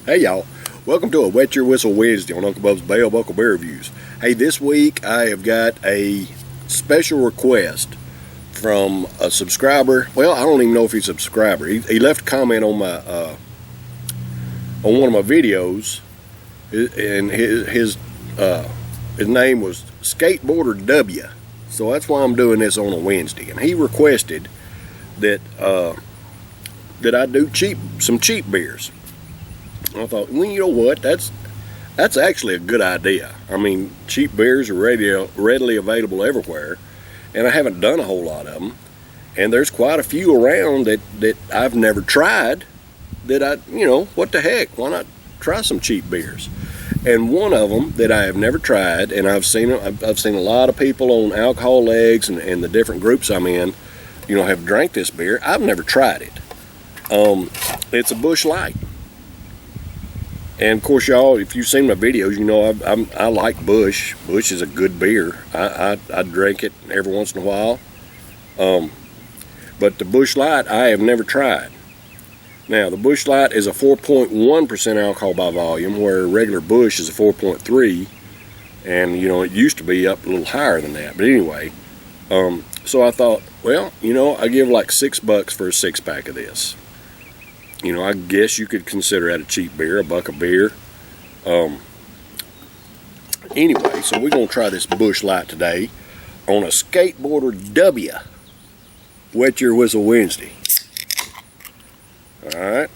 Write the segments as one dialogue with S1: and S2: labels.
S1: Hey y'all, welcome to a Wet Your Whistle Wednesday on Uncle Bub's Bell Buckle Bear Reviews. Hey, this week I have got a special request from a subscriber. Well, I don't even know if he's a subscriber. He left a comment on my on one of my videos, and his name was Skateboarder W. So that's why I'm doing this on a Wednesday. And he requested that that I do some cheap beers. I thought, well, you know what? That's actually a good idea. I mean, cheap beers are readily available everywhere, and I haven't done a whole lot of them. And there's quite a few around that I've never tried. What the heck? Why not try some cheap beers? And one of them that I have never tried, and I've seen a lot of people on Alcohol Legs and the different groups I'm in, have drank this beer. I've never tried it. It's a Busch Light. And of course, y'all, if you've seen my videos, you know I like Busch. Busch is a good beer. I drink it every once in a while. But the Busch Light I have never tried. Now, the Busch Light is a 4.1% alcohol by volume, where regular Busch is a 4.3, and it used to be up a little higher than that. But anyway, so I thought, well, I give like $6 for a 6-pack of this. I guess you could consider that a cheap beer, a buck of beer. Anyway, so we're going to try this Busch Light today on a Skateboarder W Wet Your Whistle Wednesday. Alright.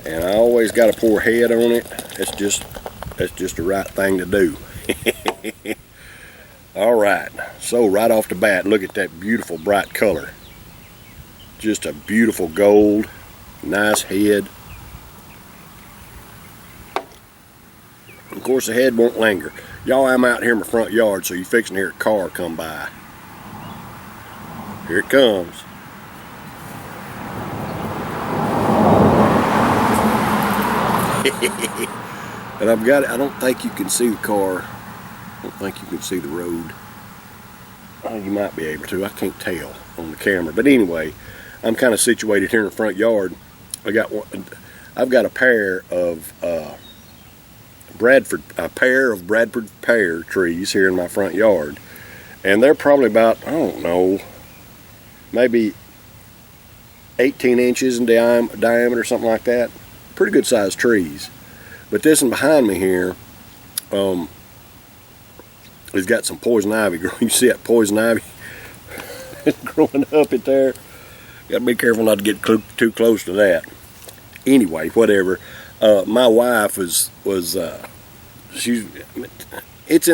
S1: And I always got to pour head on it. That's just the right thing to do. Alright, so right off the bat, look at that beautiful bright color. Just a beautiful gold, nice head. Of course, the head won't linger. Y'all, I'm out here in my front yard, so you're fixing to hear a car come by. Here it comes. And I've got it. I don't think you can see the car. I don't think you can see the road. You might be able to. I can't tell on the camera. But anyway, I'm kind of situated here in the front yard. I've got a pair of Bradford pear trees here in my front yard, and they're probably about, I don't know, maybe 18 inches in diameter, something like that. Pretty good sized trees. But this one behind me here, it's got some poison ivy growing. You see that poison ivy growing up in there? Gotta be careful not to get too close to that. Anyway, whatever. My wife it's in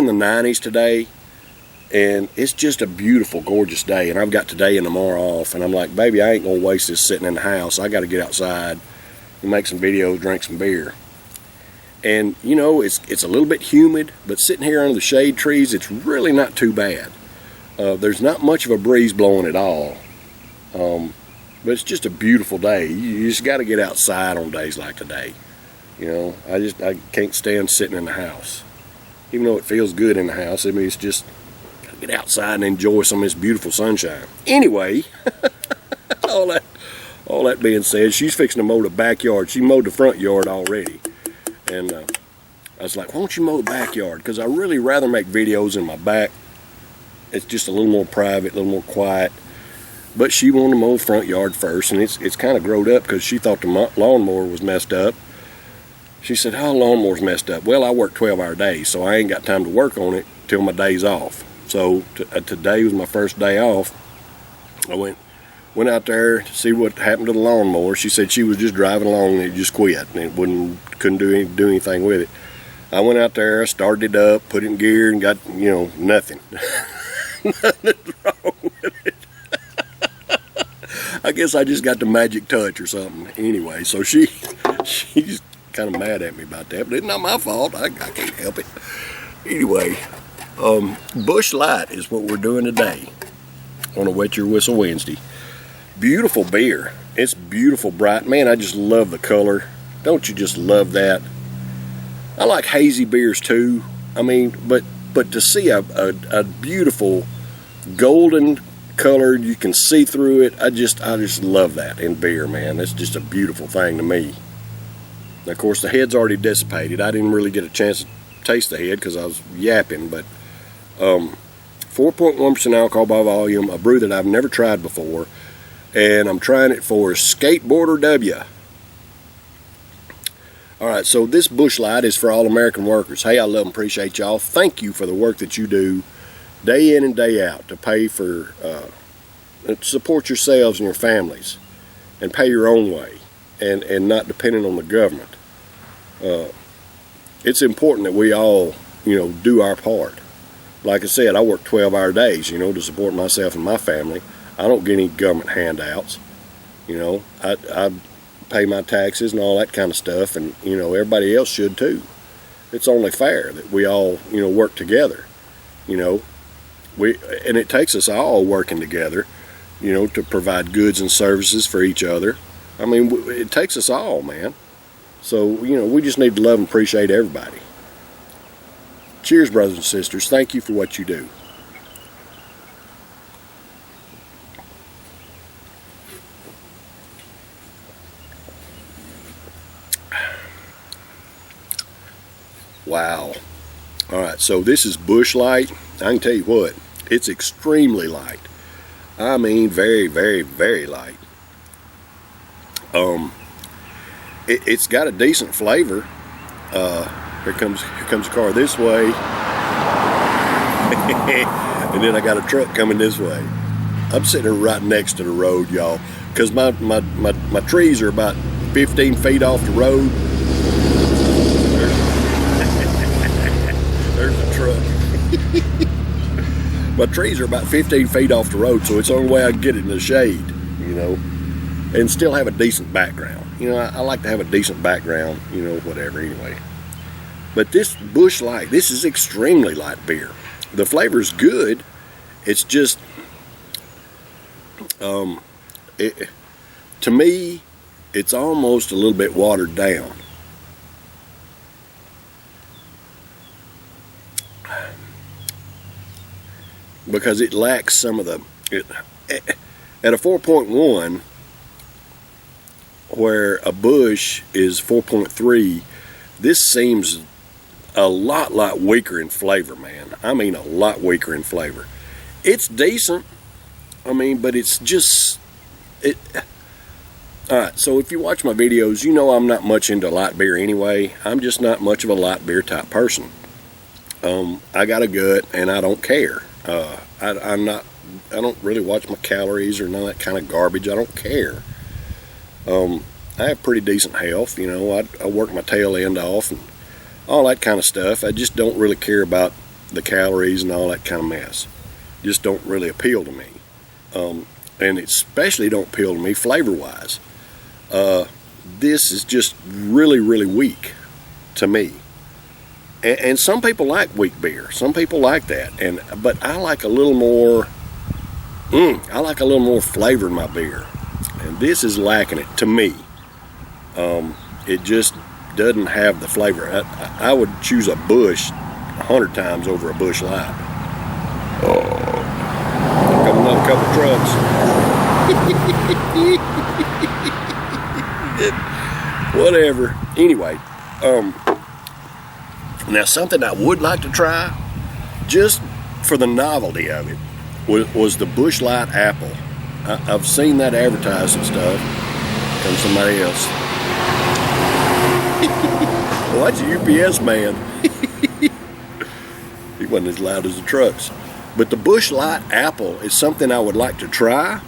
S1: the 90s today, and it's just a beautiful, gorgeous day. And I've got today and tomorrow off, and I'm like, baby, I ain't gonna waste this sitting in the house. I got to get outside and make some videos, drink some beer. And it's a little bit humid, but sitting here under the shade trees, it's really not too bad. There's not much of a breeze blowing at all. But it's just a beautiful day. You just got to get outside on days like today. I can't stand sitting in the house. Even though it feels good in the house, I mean, it's just get outside and enjoy some of this beautiful sunshine. Anyway, all that being said, she's fixing to mow the backyard. She mowed the front yard already. And I was like, why don't you mow the backyard? Because I really rather make videos in my back. It's just a little more private, a little more quiet. But she wanted to mow the front yard first, and it's kind of growed up because she thought the lawnmower was messed up. She said, oh, the lawnmower's messed up. Well, I work 12-hour days, so I ain't got time to work on it till my day's off. So today was my first day off. I went out there to see what happened to the lawnmower. She said she was just driving along and it just quit, and it couldn't do anything with it. I went out there, started it up, put it in gear, and got nothing. Nothing's wrong with it. I guess I just got the magic touch or something. Anyway, so she's kind of mad at me about that, but it's not my fault. I can't help it. Anyway, Busch Light is what we're doing today on a Wet Your Whistle Wednesday. Beautiful beer. It's beautiful, bright. Man, I just love the color. Don't you just love that? I like hazy beers too. I mean, but to see a beautiful golden colored. You can see through it. I just love that in beer, man. It's just a beautiful thing to me. Now, of course, the head's already dissipated. I didn't really get a chance to taste the head because I was yapping, but 4.1% alcohol by volume, a brew that I've never tried before, and I'm trying it for Skateboarder W. Alright, so this Busch Light is for all American workers. Hey, I love and appreciate y'all. Thank you for the work that you do day in and day out to pay for, to support yourselves and your families and pay your own way and not depending on the government. It's important that we all, do our part. Like I said, I work 12-hour days, to support myself and my family. I don't get any government handouts. I pay my taxes and all that kind of stuff, and everybody else should too. It's only fair that we all work together. And it takes us all working together, to provide goods and services for each other. I mean, it takes us all, man. So we just need to love and appreciate everybody. Cheers, brothers and sisters. Thank you for what you do. Wow. Alright, so this is Busch Light. I can tell you what, it's extremely light. I mean, very, very, very light. It's got a decent flavor. Here comes a car this way. And then I got a truck coming this way. I'm sitting right next to the road, y'all, because my trees are about 15 feet off the road. There's a truck. My trees are about 15 feet off the road, so it's the only way I can get it in the shade, and still have a decent background. I like to have a decent background, whatever, anyway. But this Busch Light, this is extremely light beer. The flavor's good. It's just, to me, it's almost a little bit watered down. Because it lacks some of the, at a 4.1, where a Busch is 4.3, this seems a lot weaker in flavor, man. I mean, a lot weaker in flavor. It's decent, but it's just, alright, so if you watch my videos, I'm not much into light beer anyway. I'm just not much of a light beer type person. I got a gut, and I don't care. I don't really watch my calories or none of that kind of garbage. I don't care. I have pretty decent health, I work my tail end off and all that kind of stuff. I just don't really care about the calories and all that kind of mess. Just don't really appeal to me. And especially don't appeal to me flavor-wise. This is just really weak to me. And some people like weak beer. Some people like that. But I like a little more. I like a little more flavor in my beer, and this is lacking it to me. It just doesn't have the flavor. I would choose a Busch 100 times over a Busch Light. Got another couple trucks. Whatever. Anyway. Now, something I would like to try, just for the novelty of it, was the Busch Light Apple. I've seen that advertised and stuff from somebody else. Well, that's a UPS man. He wasn't as loud as the trucks. But the Busch Light Apple is something I would like to try,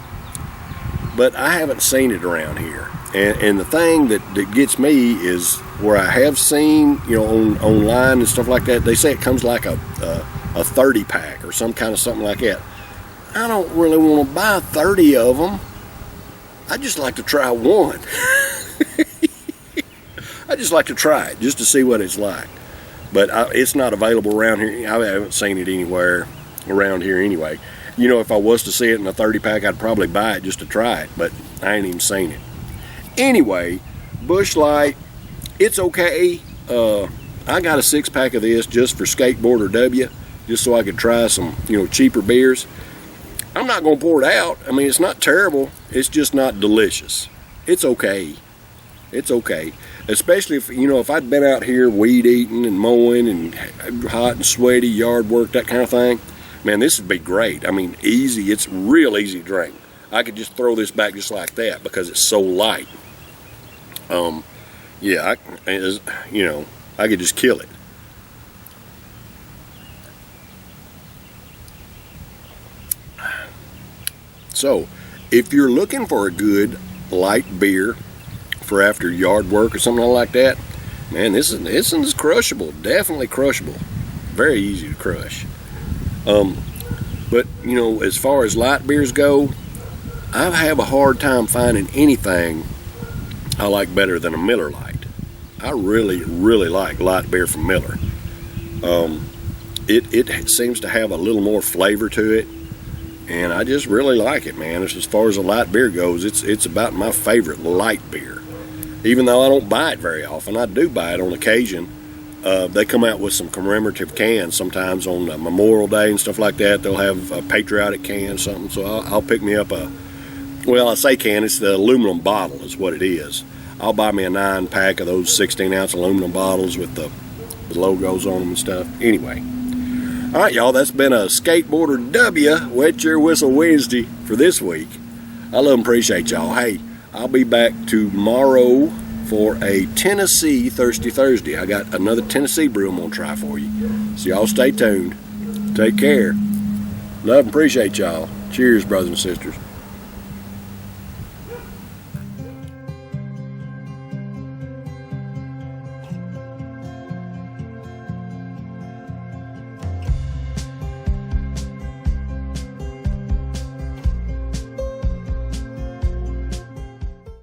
S1: but I haven't seen it around here. And the thing that gets me is where I have seen, online and stuff like that, they say it comes like a 30 pack or something like that. I don't really want to buy 30 of them. I just like to try one. I just like to try it just to see what it's like. But it's not available around here. I haven't seen it anywhere around here anyway. If I was to see it in a 30 pack, I'd probably buy it just to try it, but I ain't even seen it. Anyway, Busch Light, it's okay. I got a 6-pack of this just for Skateboarder W, just so I could try some, cheaper beers. I'm not going to pour it out. I mean, it's not terrible. It's just not delicious. It's okay. It's okay. Especially if, you know, if I'd been out here weed eating and mowing and hot and sweaty, yard work, that kind of thing, man, this would be great. I mean, easy. It's real easy to drink. I could just throw this back just like that because it's so light. Yeah, you know, I could just kill it. So, if you're looking for a good light beer for after yard work or something like that, man, this is crushable. Definitely crushable. Very easy to crush. But you know, as far as light beers go, I have a hard time finding anything I like better than a Miller Lite. I really like light beer from Miller. It seems to have a little more flavor to it, and I just really like it, man. As far as a light beer goes, it's about my favorite light beer. Even though I don't buy it very often, I do buy it on occasion. They come out with some commemorative cans sometimes on Memorial Day and stuff like that. They'll have a patriotic can or something, so I'll pick me up well, I say can, it's the aluminum bottle is what it is. I'll buy me a 9-pack of those 16-ounce aluminum bottles with the logos on them and stuff. Anyway, all right, y'all, that's been a Skateboarder W Wet Your Whistle Wednesday for this week. I love and appreciate y'all. Hey, I'll be back tomorrow for a Tennessee Thirsty Thursday. I got another Tennessee brew I'm going to try for you. So y'all stay tuned. Take care. Love and appreciate y'all. Cheers, brothers and sisters.